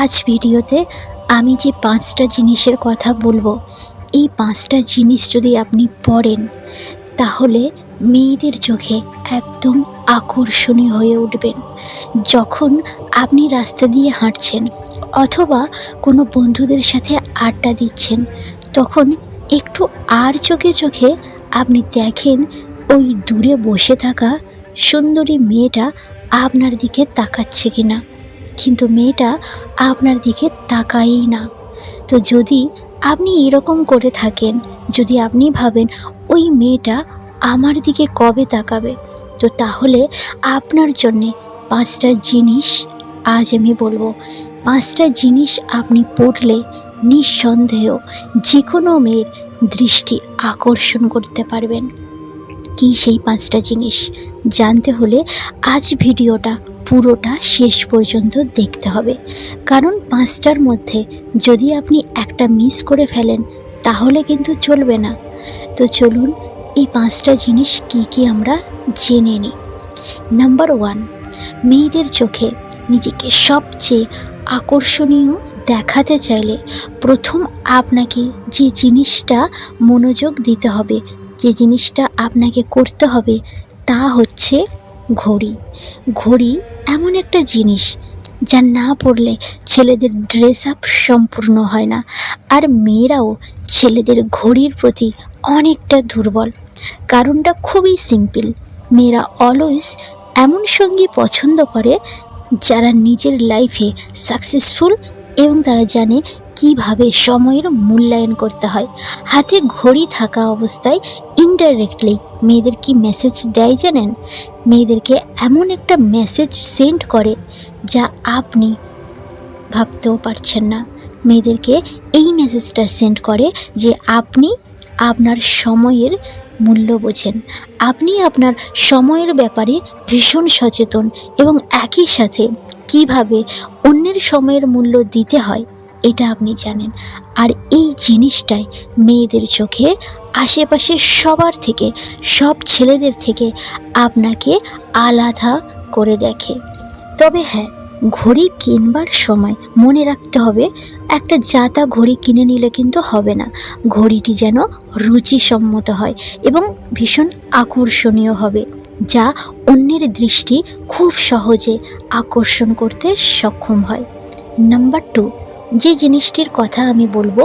আজ ভিডিওতে আমি যে 5টা জিনিসের কথা বলবো, এই 5টা জিনিস যদি আপনি পড়েন তাহলে মেয়েদের চোখে একদম আকর্ষণীয় হয়ে উঠবেন। যখন আপনি রাস্তা দিয়ে হাঁটছেন অথবা কোনো বন্ধুদের সাথে আড্ডা দিচ্ছেন, তখন একটু আর চোখে চোখে আপনি দেখেন ওই দূরে বসে থাকা সুন্দরী মেয়েটা আপনার দিকে তাকাচ্ছে কিনা, কিন্তু মেয়েটা আপনার দিকে তাকায়ই না। তো যদি আপনি এরকম করে থাকেন, যদি আপনি ভাবেন ওই মেয়েটা আমার দিকে কবে তাকাবে, তো তাহলে আপনার জন্যে 5টা জিনিস আজ আমি বলবো। 5টা জিনিস আপনি পড়লে নিঃসন্দেহ যে কোনো মেয়ের দৃষ্টি আকর্ষণ করতে পারবেন। কি সেই 5টা জিনিস জানতে হলে আজ ভিডিওটা পুরোটা শেষ পর্যন্ত দেখতে হবে, কারণ 5টার মধ্যে যদি আপনি একটা মিস করে ফেলেন তাহলে কিন্তু চলবে না। তো চলুন এই 5টা জিনিস কি কি আমরা জেনে নিই। নাম্বার 1, মেয়েদের চোখে নিজেকে সবচেয়ে আকর্ষণীয় দেখাতে চাইলে প্রথম আপনাকে যে জিনিসটা মনোযোগ দিতে হবে, যে জিনিসটা আপনাকে করতে হবে, তা হচ্ছে ঘড়ি। ঘড়ি এমন একটা জিনিস যা না পরলে ছেলেদের ড্রেস আপ সম্পূর্ণ হয় না, আর মেয়েরাও ছেলেদের ঘড়ির প্রতি অনেকটা দুর্বল। কারণটা খুবই সিম্পল, মেয়েরা অলওয়েজ এমন সঙ্গী পছন্দ করে যারা নিজের লাইফে সাকসেসফুল এবং তারা জানে কিভাবে সময়ের মূল্যায়ন করতে হয়। হাতে ঘড়ি থাকা অবস্থায় ইনডাইরেক্টলি মেয়েদের কি মেসেজ দেয় জানেন? মেয়েদেরকে এমন একটা মেসেজ সেন্ড করে যা আপনি ভাবতেও পারছেন না। মেয়েদেরকে এই মেসেজটা সেন্ড করে যে আপনি আপনার সময়ের মূল্য বোঝেন, আপনি আপনার সময়ের ব্যাপারে ভীষণ সচেতন এবং একই সাথে কিভাবে অন্যের সময়ের মূল্য দিতে হয় এটা আপনি জানেন। আর এই জিনিসটাই মেয়েদের চোখে আশেপাশে সবার থেকে, সব ছেলেদের থেকে আপনাকে আলাদা করে দেখে। তবে হ্যাঁ, ঘড়ি কিনবার সময় মনে রাখতে হবে, একটা জাতা ঘড়ি কিনে নিলে কিন্তু হবে না। ঘড়িটি যেন রুচিসম্মত হয় এবং ভীষণ আকর্ষণীয় হবে, যা অন্যের দৃষ্টি খুব সহজে আকর্ষণ করতে সক্ষম হয়। নাম্বার 2, যে জিনিসটির কথা আমি বলবো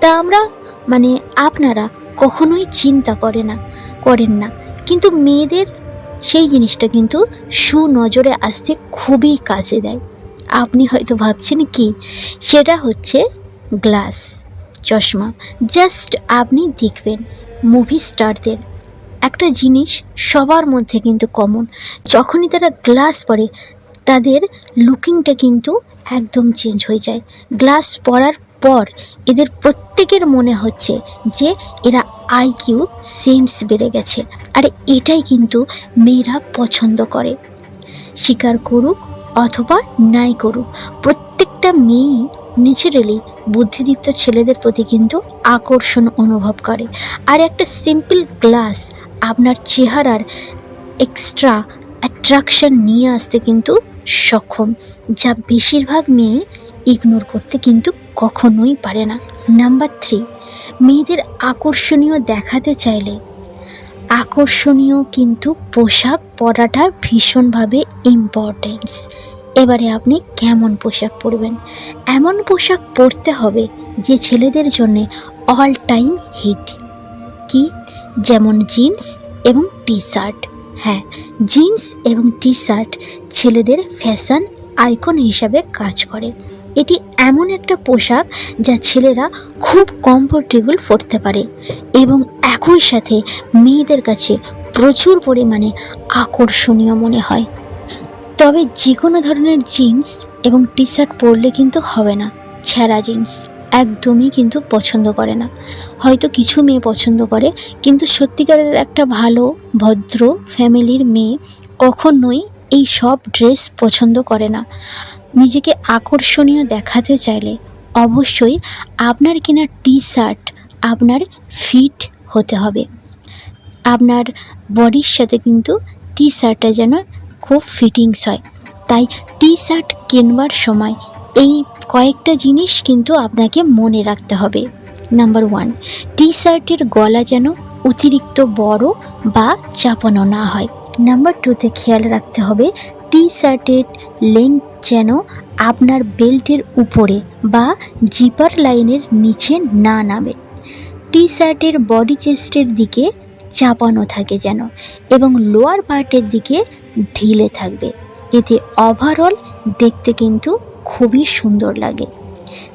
তা আপনারা কখনোই চিন্তা করেন না, কিন্তু মেয়েদের সেই জিনিসটা কিন্তু সুনজরে আসতে খুবই কাজে দেয়। আপনি হয়তো ভাবছেন কি, সেটা হচ্ছে গ্লাস, চশমা। জাস্ট আপনি দেখবেন মুভি স্টারদের একটা জিনিস সবার মধ্যে কিন্তু কমন, যখনই তারা গ্লাস পরে তাদের লুকিংটা কিন্তু একদম চেঞ্জ হয়ে যায়। গ্লাস পরার পর এদের প্রত্যেকের মনে হচ্ছে যে এরা আইকিউ সেন্স বেড়ে গেছে, আর এটাই কিন্তু মেয়েরা পছন্দ করে। স্বীকার করুক অথবা নাই করুক, প্রত্যেকটা মেয়েই ন্যাচারালি বুদ্ধিদীপ্ত ছেলেদের প্রতি কিন্তু আকর্ষণ অনুভব করে। আর একটা সিম্পল গ্লাস আপনার চেহারার এক্সট্রা অ্যাট্রাকশন নিয়ে আসতে কিন্তু সক্ষম, যা বেশিরভাগ মেয়ে ইগনোর করতে কিন্তু কখনোই পারে না। নাম্বার 3, মেয়েদের আকর্ষণীয় দেখাতে চাইলে আকর্ষণীয় কিন্তু পোশাক পরাটা ভীষণভাবে ইম্পর্টেন্স। এবারে আপনি কেমন পোশাক পরবেন? এমন পোশাক পরতে হবে যে ছেলেদের জন্যে অল টাইম হিট। কি? যেমন জিন্স এবং টি শার্ট। হ্যাঁ, জিন্স এবং টি শার্ট ছেলেদের ফ্যাশন আইকন হিসাবে কাজ করে। এটি এমন একটা পোশাক যা ছেলেরা খুব কমফোর্টেবল পরতে পারে এবং একই সাথে মেয়েদের কাছে প্রচুর পরিমাণে আকর্ষণীয় মনে হয়। তবে যে কোনো ধরনের জিন্স এবং টি শার্ট পরলে কিন্তু হবে না। ছেঁড়া জিন্স একদমই কিন্তু পছন্দ করে না। হয়তো কিছু মেয়ে পছন্দ করে, কিন্তু সত্যিকারের একটা ভালো ভদ্র ফ্যামিলির মেয়ে কখনোই এই সব ড্রেস পছন্দ করে না। নিজেকে আকর্ষণীয় দেখাতে চাইলে অবশ্যই আপনার কেনা টি শার্ট আপনার ফিট হতে হবে। আপনার বডির সাথে কিন্তু টি শার্টটা যেন খুব ফিটিংস হয়। তাই টি শার্ট কেনবার সময় এই কয়েকটা জিনিস কিন্তু আপনাকে মনে রাখতে হবে। নাম্বার 1, টি শার্টের গলা যেন অতিরিক্ত বড় বা চাপানো না হয়। নাম্বার 2তে খেয়াল রাখতে হবে টি শার্টের লেন্থ যেন আপনার বেল্টের উপরে বা জিপার লাইনের নিচে না নামে। টি শার্টের বডি চেস্টের দিকে চাপানো থাকে যেন, এবং লোয়ার পার্টের দিকে ঢিলে থাকবে। এতে ওভারঅল দেখতে কিন্তু খুবই সুন্দর লাগে।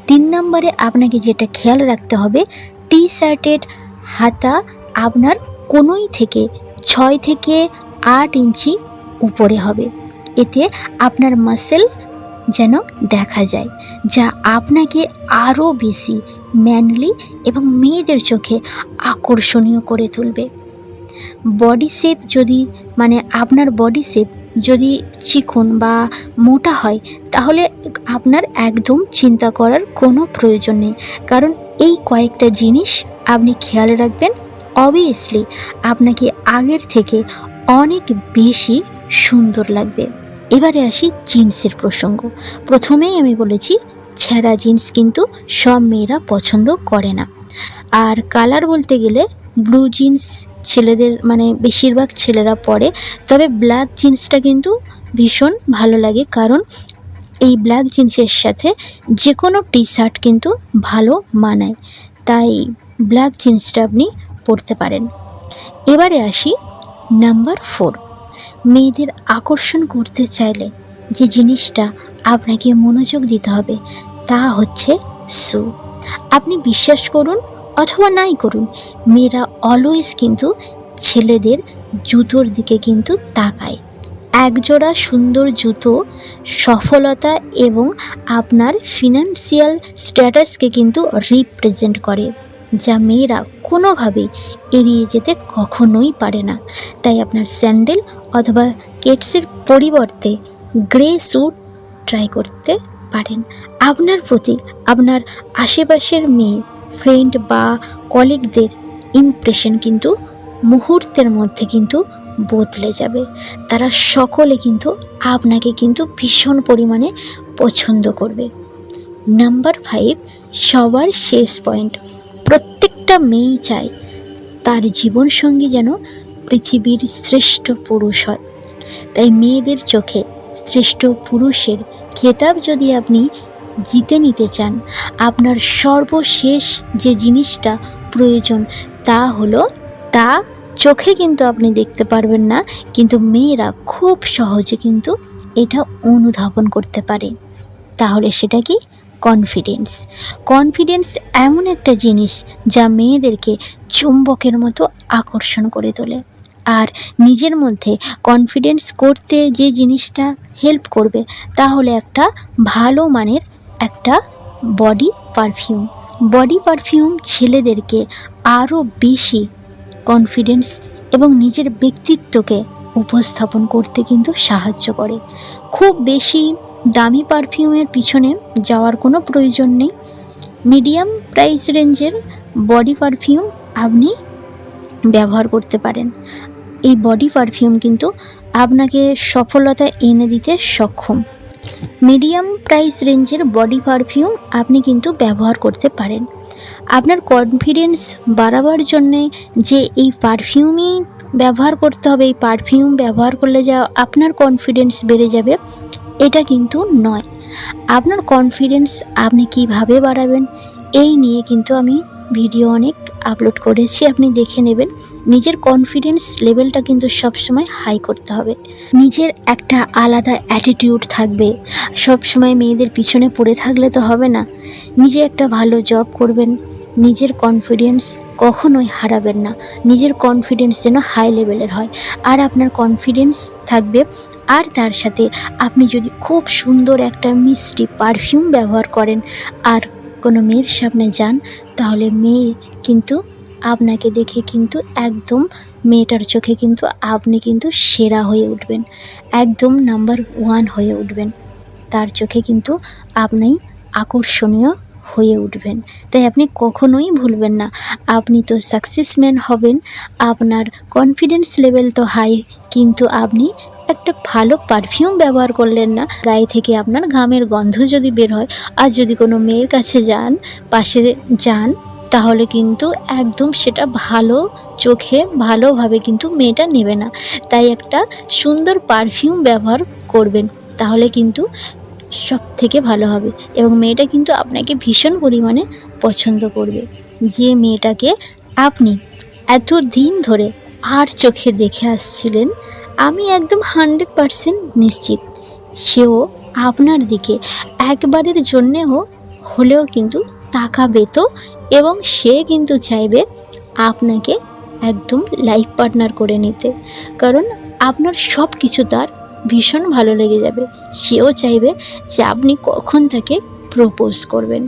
3 নম্বরে আপনাকে যেটা খেয়াল রাখতে হবে, টি শার্টের হাতা আপনার কোনোই থেকে 6 থেকে 8 ইঞ্চি উপরে হবে। এতে আপনার মাসেল যেন দেখা যায়, যা আপনাকে আরও বেশি ম্যানলি এবং মেয়েদের চোখে আকর্ষণীয় করে তুলবে। বডি শেপ যদি আপনার বডি শেপ যদি চিকন বা মোটা হয়, তাহলে আপনার একদম চিন্তা করার কোনো প্রয়োজন নেই, কারণ এই কয়েকটা জিনিস আপনি খেয়াল রাখবেন, অবভিয়াসলি আপনাকে আগের থেকে অনেক বেশি সুন্দর লাগবে। এবারে আসি জিন্সের প্রসঙ্গ। প্রথমেই আমি বলেছি ছেঁড়া জিন্স কিন্তু সব মেয়েরা পছন্দ করে না। আর কালার বলতে গেলে ব্লু জিন্স ছেলেদের বেশিরভাগ ছেলেরা পরে, তবে ব্ল্যাক জিন্সটা কিন্তু ভীষণ ভালো লাগে, কারণ এই ব্ল্যাক জিন্সের সাথে যে কোনো টি শার্ট কিন্তু ভালো মানায়, তাই ব্ল্যাক জিন্সটা আপনি পরতে পারেন। এবারে আসি নাম্বার 4, মেয়েদের আকর্ষণ করতে চাইলে যে জিনিসটা আপনাকে মনোযোগ দিতে হবে তা হচ্ছে শু। আপনি বিশ্বাস করুন অথবা নাই করুন, মেয়েরা অলওয়েজ কিন্তু ছেলেদের জুতোর দিকে কিন্তু তাকায়। একজোড়া সুন্দর জুতো সফলতা এবং আপনার ফিনান্সিয়াল স্ট্যাটাসকে কিন্তু রিপ্রেজেন্ট করে, যা মেয়েরা কোনোভাবেই এড়িয়ে যেতে কখনোই পারে না। তাই আপনার স্যান্ডেল অথবা কেটসের পরিবর্তে গ্রে স্যুট ট্রাই করতে পারেন। আপনার প্রতি আপনার আশেপাশের মেয়ে ফ্রেন্ড বা কলিগদের ইমপ্রেশন কিন্তু মুহূর্তের মধ্যে কিন্তু বদলে যাবে। তারা সকলে কিন্তু আপনাকে কিন্তু ভীষণ পরিমাণে পছন্দ করবে। নাম্বার 5, সবার শেষ পয়েন্ট, প্রত্যেকটা মেয়েই চায় তার জীবনসঙ্গী যেন পৃথিবীর শ্রেষ্ঠ পুরুষ হয়। তাই মেয়েদের চোখে শ্রেষ্ঠ পুরুষের খেতাব যদি আপনি জিতে নিতে চান, আপনার সর্বশেষ যে জিনিসটা প্রয়োজন তা হলো, তা চোখে কিন্তু আপনি দেখতে পারবেন না, কিন্তু মেয়েরা খুব সহজে কিন্তু এটা অনুধাবন করতে পারে। তাহলে সেটা কি? কনফিডেন্স। কনফিডেন্স এমন একটা জিনিস যা মেয়েদেরকে চুম্বকের মতো আকর্ষণ করে তোলে। আর নিজের মধ্যে কনফিডেন্স করতে যে জিনিসটা হেল্প করবে তা হলো একটা ভালো মানের একটা বডি পারফিউম। বডি পারফিউম ছেলেদেরকে আরও বেশি কনফিডেন্স এবং নিজের ব্যক্তিত্বকে উপস্থাপন করতে কিন্তু সাহায্য করে। খুব বেশি দামি পারফিউমের পিছনে যাওয়ার কোনো প্রয়োজন নেই। মিডিয়াম প্রাইস রেঞ্জের বডি পারফিউম আপনি ব্যবহার করতে পারেন। এই বডি পারফিউম কিন্তু আপনাকে সফলতা এনে দিতে সক্ষম। মিডিয়াম প্রাইস রেঞ্জের বডি পারফিউম আপনি কিন্তু ব্যবহার করতে পারেন। আপনার কনফিডেন্স বাড়াবার জন্যে যে এই পারফিউমই ব্যবহার করতে হবে, এই পারফিউম ব্যবহার করলে যা আপনার কনফিডেন্স বেড়ে যাবে, এটা কিন্তু নয়। আপনার কনফিডেন্স আপনি কিভাবে বাড়াবেন এই নিয়ে কিন্তু আমি ভিডিও অনেক আপলোড করেছি, আপনি দেখে নেবেন। নিজের কনফিডেন্স লেভেলটা কিন্তু সবসময় হাই করতে হবে। নিজের একটা আলাদা অ্যাটিটিউড থাকবে। সবসময় মেয়েদের পিছনে পড়ে থাকলে তো হবে না। নিজে একটা ভালো জব করবেন, নিজের কনফিডেন্স কখনোই হারাবেন না। নিজের কনফিডেন্স যেন হাই লেভেলের হয়, আর আপনার কনফিডেন্স থাকবে। আর তার সাথে আপনি যদি খুব সুন্দর একটা মিষ্টি পারফিউম ব্যবহার করেন আর কোনো মেয়ের সামনে যান, তাহলে মেয়ে কিন্তু আপনাকে দেখে কিন্তু একদম মেয়েটার চোখে কিন্তু আপনি কিন্তু সেরা হয়ে উঠবেন, একদম নাম্বার 1 হয়ে উঠবেন। তার চোখে কিন্তু আপনি আকর্ষণীয় হয়ে উঠবেন। তাই আপনি কখনোই ভুলবেন না, আপনি তো সাকসেসম্যান হবেন, আপনার কনফিডেন্স লেভেল তো হাই, কিন্তু আপনি একটা ভালো পারফিউম ব্যবহার করলেন না, গায়ে থেকে আপনার ঘামের গন্ধ যদি বের হয়, আর যদি কোনো মেয়ের কাছে পাশে যান, তাহলে কিন্তু একদম সেটা ভালো চোখে ভালোভাবে কিন্তু মেয়েটা নেবে না। তাই একটা সুন্দর পারফিউম ব্যবহার করবেন, তাহলে কিন্তু সবথেকে ভালো হবে এবং মেয়েটা কিন্তু আপনাকে ভীষণ পরিমাণে পছন্দ করবে। যে মেয়েটাকে আপনি এতদিন ধরে আর চোখে দেখে আসছিলেন, আমি একদম 100% নিশ্চিত সেও আপনার দিকে একবারের জন্যেও হলেও কিন্তু তাকাবে তো, এবং সে কিন্তু চাইবে আপনাকে একদম লাইফ পার্টনার করে নিতে, কারণ আপনার সব কিছু তার ভীষণ ভালো লেগে যাবে। সেও চাইবে যে আপনি কখন তাকে প্রপোজ করবেন।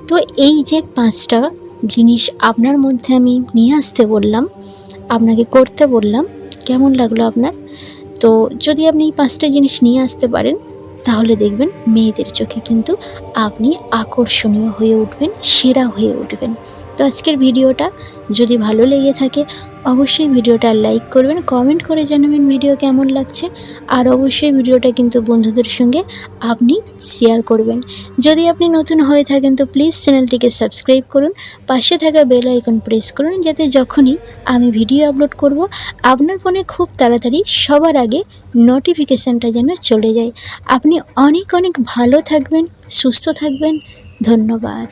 তো এই যে 5টা জিনিস আপনার মধ্যে আমি নিয়ে আসতে বললাম, আপনাকে করতে বললাম, কেমন লাগলো আপনার? তো যদি আপনি এই 5টা জিনিস নিয়ে আসতে পারেন, তাহলে দেখবেন মেয়েদের চোখে কিন্তু আপনি আকর্ষণীয় হয়ে উঠবেন, সেরা হয়ে উঠবেন। তো আজকের ভিডিওটা যদি ভালো লেগে থাকে, অবশ্যই ভিডিওটা লাইক করবেন, কমেন্ট করে জানাবেন ভিডিও কেমন লাগছে, আর অবশ্যই ভিডিওটা কিন্তু বন্ধুদের সঙ্গে আপনি শেয়ার করবেন। যদি আপনি নতুন হয়ে থাকেন তো প্লিজ চ্যানেলটিকে সাবস্ক্রাইব করুন, পাশে থাকা বেল আইকন প্রেস করুন, যাতে যখনই আমি ভিডিও আপলোড করব আপনার ফোনে খুব তাড়াতাড়ি সবার আগে নোটিফিকেশানটা যেন চলে যায়। আপনি অনেক অনেক ভালো থাকবেন, সুস্থ থাকবেন। ধন্যবাদ।